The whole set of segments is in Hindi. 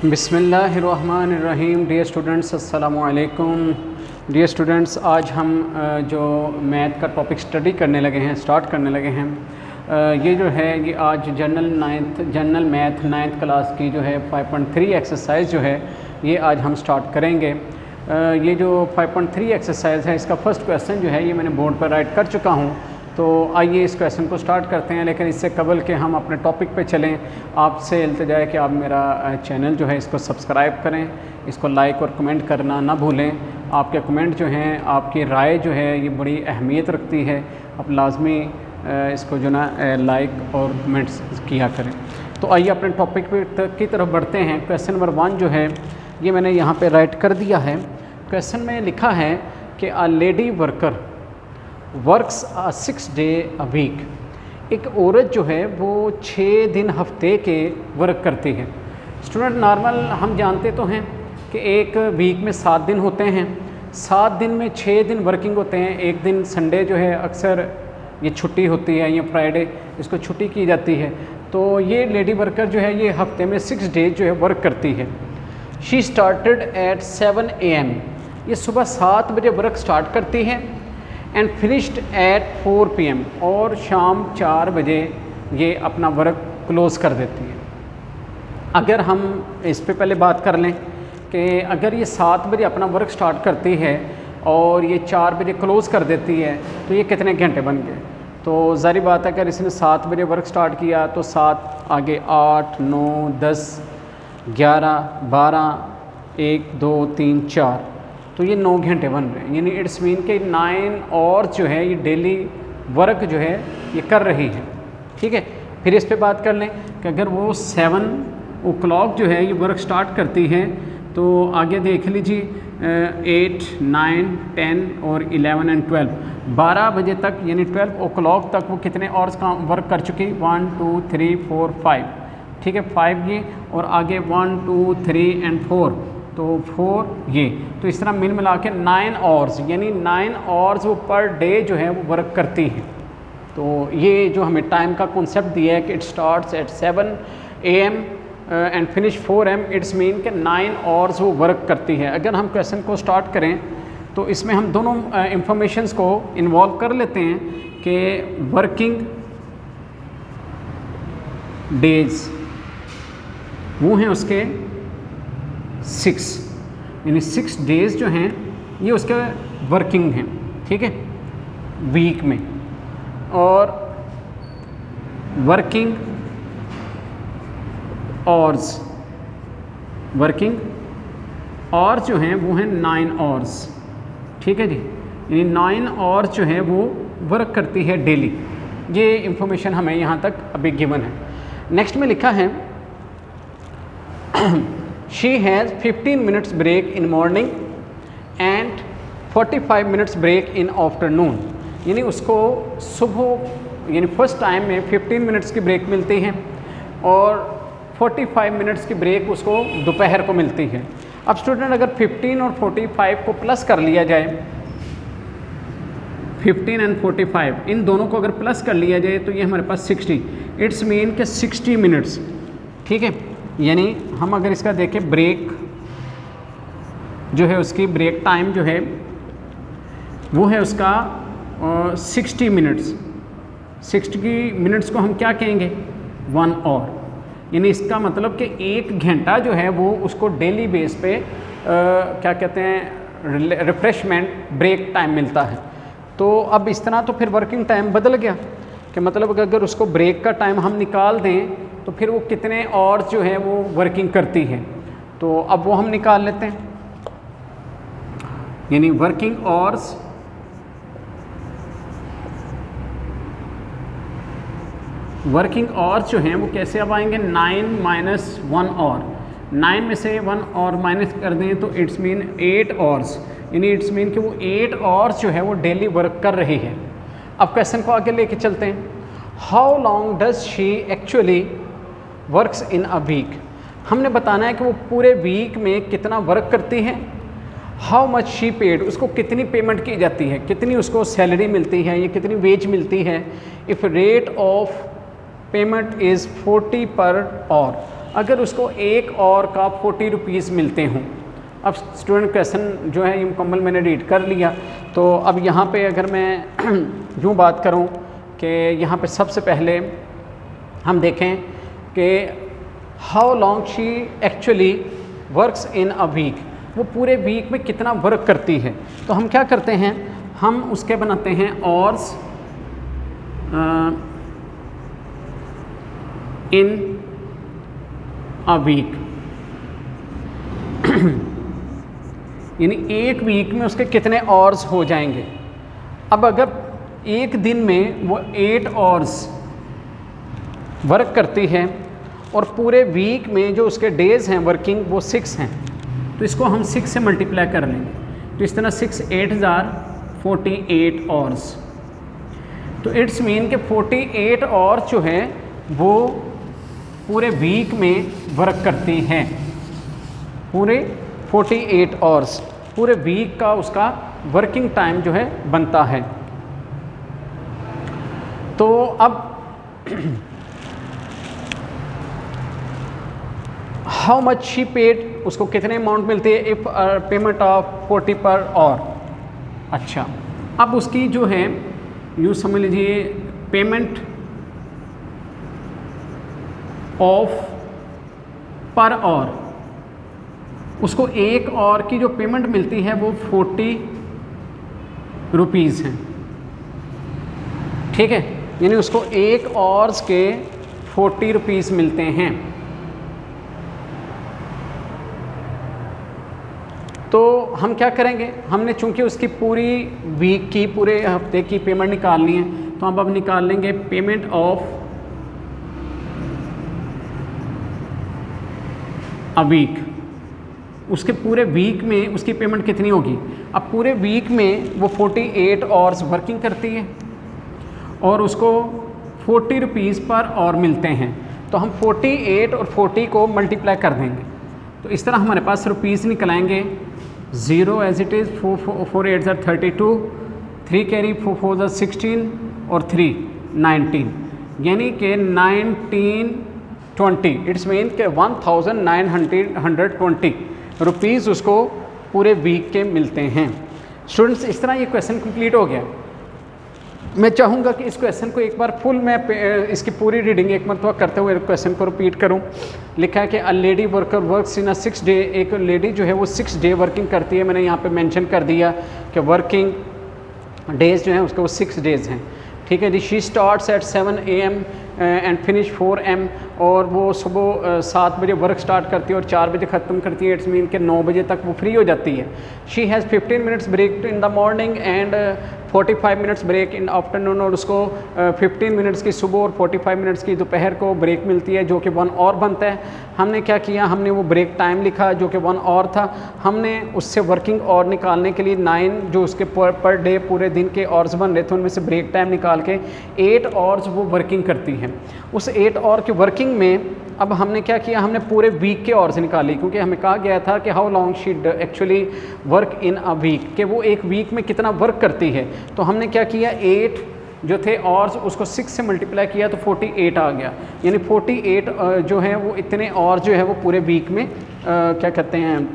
बिस्मिल्लाहिर्रहमानिर्रहीम। डियर स्टूडेंट्स, अस्सलामु अलैकुम। डियर स्टूडेंट्स, आज हम जो मैथ का टॉपिक स्टडी करने लगे हैं, स्टार्ट करने लगे हैं, ये जो है ये आज जनरल मैथ 9th क्लास की जो है 5.3 एक्सरसाइज जो है ये आज हम स्टार्ट करेंगे। ये जो 5.3 एक्सरसाइज है इसका फर्स्ट क्वेश्चन जो है ये मैंने बोर्ड पर राइट कर चुका हूँ। तो आइए इस क्वेश्चन को स्टार्ट करते हैं, लेकिन इससे कबल के हम अपने टॉपिक पे चलें, आपसे इल्तिजा है कि आप मेरा चैनल जो है इसको सब्सक्राइब करें, इसको लाइक और कमेंट करना ना भूलें। आपके कमेंट जो हैं, आपकी राय जो है ये बड़ी अहमियत रखती है। आप लाजमी इसको जो ना लाइक और कमेंट्स किया करें। तो आइए अपने टॉपिक की तरफ बढ़ते हैं। क्वेश्चन नंबर 1 जो है ये मैंने यहाँ पर राइट कर दिया है। क्वेश्चन में लिखा है कि a lady worker works 6 day a week. एक औरत जो है वो 6 दिन हफ्ते के वर्क करती है। स्टूडेंट, नॉर्मल हम जानते तो हैं कि एक वीक में 7 दिन होते हैं, 7 दिन में 6 दिन वर्किंग होते हैं। एक दिन संडे जो है अक्सर ये छुट्टी होती है, या फ्राइडे इसको छुट्टी की जाती है। तो ये लेडी वर्कर जो है ये हफ्ते में 6 डेज जो है वर्क करती है। She started at 7 AM। ये सुबह 7 बजे वर्क स्टार्ट करती है एंड फिनिश्ड एट 4 PM, और शाम 4 बजे ये अपना वर्क क्लोज़ कर देती है। अगर हम इस पे पहले बात कर लें कि अगर ये 7 बजे अपना वर्क स्टार्ट करती है और ये 4 बजे क्लोज़ कर देती है तो ये कितने घंटे बन गए? तो ज़ाहिर बात है अगर इसने 7 बजे वर्क स्टार्ट किया तो 7 आगे 8 9 10 11 12 1 2 3 4, तो ये 9 घंटे बन रहे हैं। यानी इट्स मीन के 9 और जो है ये डेली वर्क जो है ये कर रही है। ठीक है, फिर इस पे बात कर लें कि अगर वो 7 o'clock जो है ये वर्क स्टार्ट करती है तो आगे देख लीजिए 8 9 10 और 11 एंड 12, 12 बजे तक यानी 12 o'clock तक वो कितने आवर्स का वर्क कर चुकी? 1 2 3 4 5। ठीक है, 5 ये, और आगे 1 2 3 एंड 4, तो 4 ये। तो इस तरह मिल मिला के 9 आवर्स, यानी 9 आवर्स वो पर डे जो है वो वर्क करती हैं। तो ये जो हमें टाइम का कॉन्सेप्ट दिया है कि it starts at 7 AM and finish 4 AM, it's mean कि 9 आवर्स वो वर्क करती है। अगर हम क्वेश्चन को स्टार्ट करें तो इसमें हम दोनों इंफॉर्मेशंस को इन्वॉल्व कर लेते हैं कि वर्किंग डेज वो हैं उसके 6, यानी 6 डेज़ जो हैं ये उसके वर्किंग हैं। ठीक है, वीक में। और वर्किंग आवर्स जो हैं वो हैं 9 आवर्स। ठीक है जी, यानी 9 आवर्स जो है वो वर्क करती है डेली। ये इंफॉर्मेशन हमें यहाँ तक अभी गिवन है। नेक्स्ट में लिखा है She has 15 minutes break in morning and 45 minutes break in afternoon। यानी उसको सुबह यानी फर्स्ट टाइम में 15 मिनट्स की ब्रेक मिलती है और 45 मिनट्स की ब्रेक उसको दोपहर को मिलती है। अब स्टूडेंट, अगर 15 और 45 को प्लस कर लिया जाए, 15 एंड 45 इन दोनों को अगर प्लस कर लिया जाए तो ये हमारे पास 60, इट्स मीन के 60 मिनट्स। ठीक है, यानी हम अगर इसका देखें ब्रेक जो है उसकी ब्रेक टाइम जो है वो है उसका 60 मिनट्स। 60 मिनट्स को हम क्या कहेंगे? 1 आवर। यानी इसका मतलब कि 1 घंटा जो है वो उसको डेली बेस पे क्या कहते हैं, रिफ्रेशमेंट ब्रेक टाइम मिलता है। तो अब इस तरह तो फिर वर्किंग टाइम बदल गया कि मतलब अगर उसको ब्रेक का टाइम हम निकाल दें तो फिर वो कितने और जो है वो वर्किंग करती है। तो अब वो हम निकाल लेते हैं, यानी वर्किंग आवर्स जो हैं वो कैसे अब आएंगे? 9 - 1 आवर। 9 में से 1 आवर माइनस कर दें तो इट्स मीन 8 आवर्स, यानी इट्स मीन कि वो 8 आवर्स जो है वो डेली वर्क कर रही है। अब क्वेश्चन को आगे लेके चलते हैं। How long does she actually works in a week. हमने बताना है कि वो पूरे वीक में कितना वर्क करती है। हाउ मच शी पेड, उसको कितनी पेमेंट की जाती है, कितनी उसको सैलरी मिलती है, या कितनी वेज मिलती है। If rate of payment is 40 per hour, अगर उसको एक और का 40 रुपीज़ मिलते हों। अब स्टूडेंट क्वेश्चन जो है ये मुकम्मल मैंने रीड कर लिया। तो अब यहाँ पे अगर मैं यूँ बात करूँ कि यहाँ पे सबसे पहले हम देखें कि how long she actually works in a week, वो पूरे वीक में कितना वर्क करती है। तो हम क्या करते हैं, हम उसके बनाते हैं ऑर्स इन अ वीक यानी एक वीक में उसके कितने आवर्स हो जाएंगे। अब अगर एक दिन में वो 8 आवर्स वर्क करती है और पूरे वीक में जो उसके डेज़ हैं वर्किंग वो 6 हैं, तो इसको हम 6 से मल्टीप्लाई कर लेंगे। तो इस तरह 6 8 हज़ार 48 आवर्स। तो इट्स मीन कि 48 आवर्स जो है वो पूरे वीक में वर्क करती हैं। पूरे 48 आवर्स पूरे वीक का उसका वर्किंग टाइम जो है बनता है। तो अब हाउ मच शी पेड, उसको कितने अमाउंट मिलती है if payment of 40 per hour. अच्छा, अब उसकी जो है यूँ समझ लीजिए पेमेंट ऑफ पर आवर, उसको एक और की जो पेमेंट मिलती है वो 40 रुपीज़ हैं। ठीक है, यानी उसको एक आवर्स के 40 रुपीज़ मिलते हैं। तो हम क्या करेंगे, हमने चूंकि उसकी पूरी वीक की पूरे हफ्ते की पेमेंट निकालनी है, तो हम अब निकाल लेंगे पेमेंट ऑफ अ वीक। उसके पूरे वीक में उसकी पेमेंट कितनी होगी। अब पूरे वीक में वो 48 आवर्स वर्किंग करती है और उसको 40 रुपीज़ पर आवर मिलते हैं। तो हम 48 और 40 को मल्टीप्लाई कर देंगे, तो इस तरह हमारे पास रुपीज़ निकल आएंगे। 0 एज इट इज़, 4 8 ज़ार 32, 3 कैरी 4 4 ज़ार 16 और 3 19, यानी कि 1920। इट्स मीन के 1920 रुपीज़ उसको पूरे वीक के मिलते हैं। स्टूडेंट्स, इस तरह ये क्वेश्चन कंप्लीट हो गया। मैं चाहूँगा कि इस क्वेश्चन को एक बार फुल मैं इसकी पूरी रीडिंग एक मरतबा करते हुए क्वेश्चन को रिपीट करूँ। लिखा है कि a lady worker works in a 6 day, एक लेडी जो है वो 6 डे वर्किंग करती है। मैंने यहाँ पे मेंशन कर दिया कि वर्किंग डेज़ जो हैं उसके वो 6 डेज़ हैं। ठीक है जी। She starts at 7 AM and finish 4 AM, और वो सुबह 7 बजे वर्क स्टार्ट करती है और 4 बजे ख़त्म करती है। इट्स मीन के 9 बजे तक वो फ्री हो जाती है। She has 15 minutes break in the morning and 45 minutes break in afternoon, और उसको 15 मिनट्स की सुबह और 45 मिनट्स की दोपहर को ब्रेक मिलती है, जो कि 1 आवर बनता है। हमने क्या किया, हमने वो ब्रेक टाइम लिखा जो कि 1 आवर था। हमने उससे वर्किंग आवर निकालने के लिए 9 जो उसके पर डे पूरे दिन के आवर्स बन रहे थे उनमें से ब्रेक टाइम निकाल के 8 आवर्स वो वर्किंग करती है। उस 8 आवर की वर्किंग में अब हमने क्या किया, हमने पूरे वीक के आवर्स निकाली, क्योंकि हमें कहा गया था कि how long she actually work in a week, कि वो एक वीक में कितना वर्क करती है। तो हमने क्या किया, 8 जो थे आवर्स उसको 6 से मल्टीप्लाई किया तो 48 आ गया। यानी 48 जो है वो इतने आवर्स जो है वो पूरे वीक में क्या कहते हैं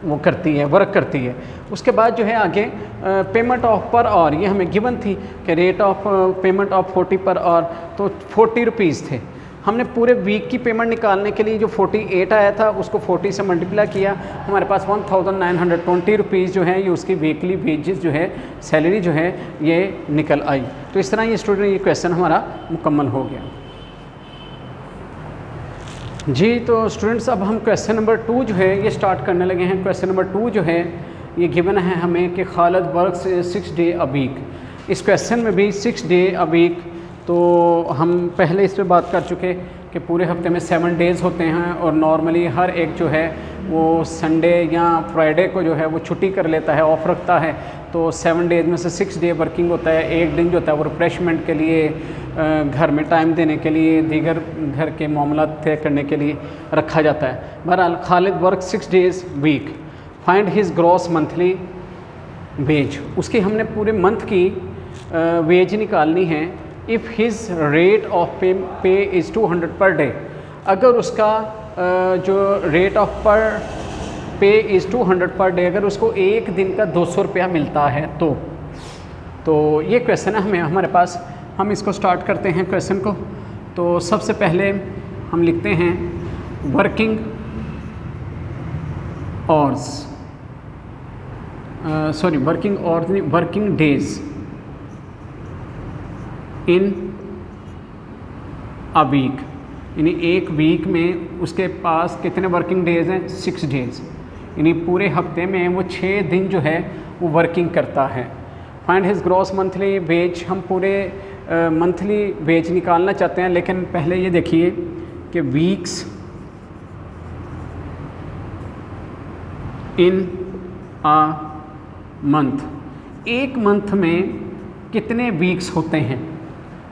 वो करती है, वर्क करती है। उसके बाद जो है आगे पेमेंट ऑफ पर आवर, ये हमें गिवन थी कि rate of payment of 40 per hour, तो 40 रुपीज़ थे। हमने पूरे वीक की पेमेंट निकालने के लिए जो 48 आया था उसको 40 से मल्टीप्लाई किया, हमारे पास 1920 रुपीज़ जो है ये उसकी वीकली वेजेस जो है, सैलरी जो है ये निकल आई। तो इस तरह ये स्टूडेंट ये क्वेश्चन हमारा मुकम्मल हो गया जी। तो स्टूडेंट्स अब हम क्वेश्चन नंबर 2 जो है ये स्टार्ट करने लगे हैं। क्वेश्चन नंबर 2 जो है ये गिवन है हमें कि Khalid works 6 day a week. इस क्वेश्चन में भी 6 डे अ वीक, तो हम पहले इस पर बात कर चुके कि पूरे हफ्ते में 7 डेज़ होते हैं और नॉर्मली हर एक जो है वो संडे या फ्राइडे को जो है वो छुट्टी कर लेता है, ऑफ रखता है। तो 7 डेज़ में से 6 डे वर्किंग होता है। एक दिन जो होता है वो रिफ्रेशमेंट के लिए, घर में टाइम देने के लिए, दीगर घर के मामला तय करने के लिए रखा जाता है। बहरहाल Khalid work 6 days week, find his gross monthly wage. उसकी हमने पूरे मंथ की वेज निकालनी है। If his rate of pay is 200 per day, अगर उसका जो रेट ऑफ पर पे इज़ 200 पर डे, अगर उसको एक दिन का 200 रुपया मिलता है तो ये क्वेश्चन है हमारे पास। हम इसको स्टार्ट करते हैं क्वेश्चन को। तो सबसे पहले हम लिखते हैं working hours, working days in a week, यानी एक वीक में उसके पास कितने वर्किंग डेज हैं? 6 डेज, यानी पूरे हफ्ते में वो 6 दिन जो है वो वर्किंग करता है। Find his gross monthly wage, हम पूरे मंथली वेज निकालना चाहते हैं, लेकिन पहले ये देखिए कि वीक्स इन आ मंथ, एक मंथ में कितने वीक्स होते हैं?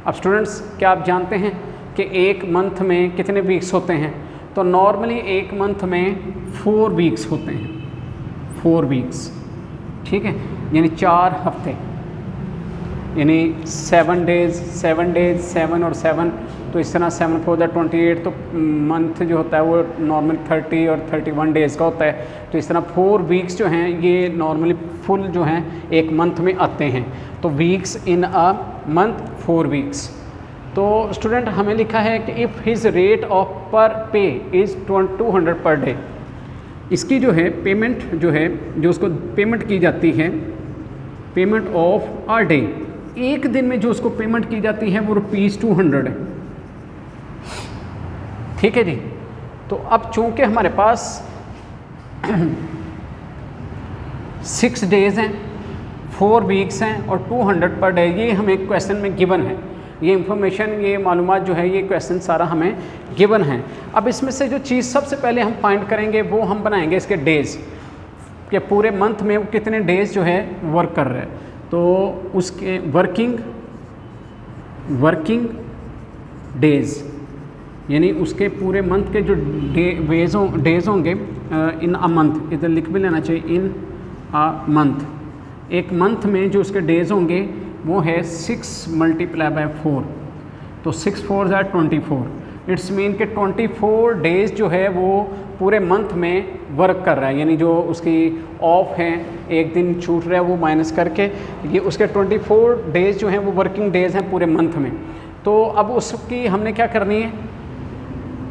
अब स्टूडेंट्स, क्या आप जानते हैं कि एक मंथ में कितने वीक्स होते हैं? तो नॉर्मली एक मंथ में 4 वीक्स होते हैं, 4 वीक्स, ठीक है, यानी 4 हफ्ते, यानी 7 डेज 7 और 7, तो इस तरह 7 4 28, तो मंथ जो होता है वो नॉर्मल 30 और 31 डेज़ का होता है। तो इस तरह 4 वीक्स जो हैं ये नॉर्मली फुल जो हैं एक मंथ में आते हैं। तो weeks in a month 4 weeks. तो स्टूडेंट हमें लिखा है कि इफ़ हिज रेट ऑफ पर पे इज़ 200 पर डे, इसकी जो है पेमेंट जो है, जो उसको पेमेंट की जाती है, पेमेंट ऑफ अ डे, एक दिन में जो उसको पेमेंट की जाती है वो ₹200 है, ठीक है जी। तो अब चूंकि हमारे पास 6 डेज हैं, 4 वीक्स हैं और 200 पर डे, ये हमें क्वेश्चन में गिवन है, ये इंफॉर्मेशन, ये मालूमात जो है, ये क्वेश्चन सारा हमें गिवन है। अब इसमें से जो चीज़ सबसे पहले हम फाइंड करेंगे वो हम बनाएंगे इसके डेज़, कि पूरे मंथ में वो कितने डेज़ जो है वर्क कर रहे हैं। तो उसके वर्किंग डेज़, यानी उसके पूरे मंथ के जो डेज़ होंगे इन अ मंथ, इधर लिख भी लेना चाहिए, इन अ मंथ, एक मंथ में जो उसके डेज़ होंगे वो है 6 × 4, तो 6 4 are 24। इट्स मीन के 24 डेज़ जो है वो पूरे मंथ में वर्क कर रहा है, यानी जो उसकी ऑफ हैं, एक दिन छूट रहा है, वो माइनस करके ये उसके 24 डेज़ जो हैं वो वर्किंग डेज़ हैं पूरे मंथ में। तो अब उसकी हमने क्या करनी है,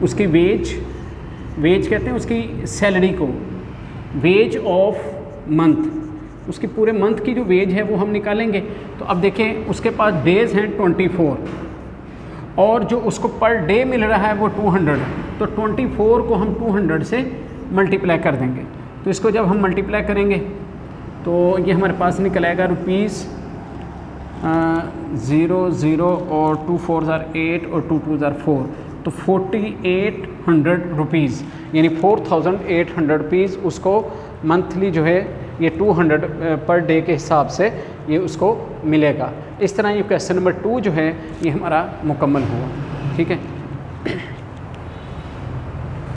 उसकी वेज कहते हैं उसकी सैलरी को, वेज ऑफ मंथ, उसकी पूरे मंथ की जो वेज है वो हम निकालेंगे। तो अब देखें उसके पास डेज़ हैं 24 और जो उसको पर डे मिल रहा है वो 200 है, तो 24 को हम 200 से मल्टीप्लाई कर देंगे। तो इसको जब हम मल्टीप्लाई करेंगे तो ये हमारे पास निकल आएगा ₹0 और 2 4 are 8 और 2 2 are 4, तो 4800 रुपीज़, यानी 4800 रुपीज़ उसको मंथली जो है ये 200 पर डे के हिसाब से ये उसको मिलेगा। इस तरह ये क्वेश्चन नंबर 2 जो है ये हमारा मुकम्मल हुआ, ठीक है।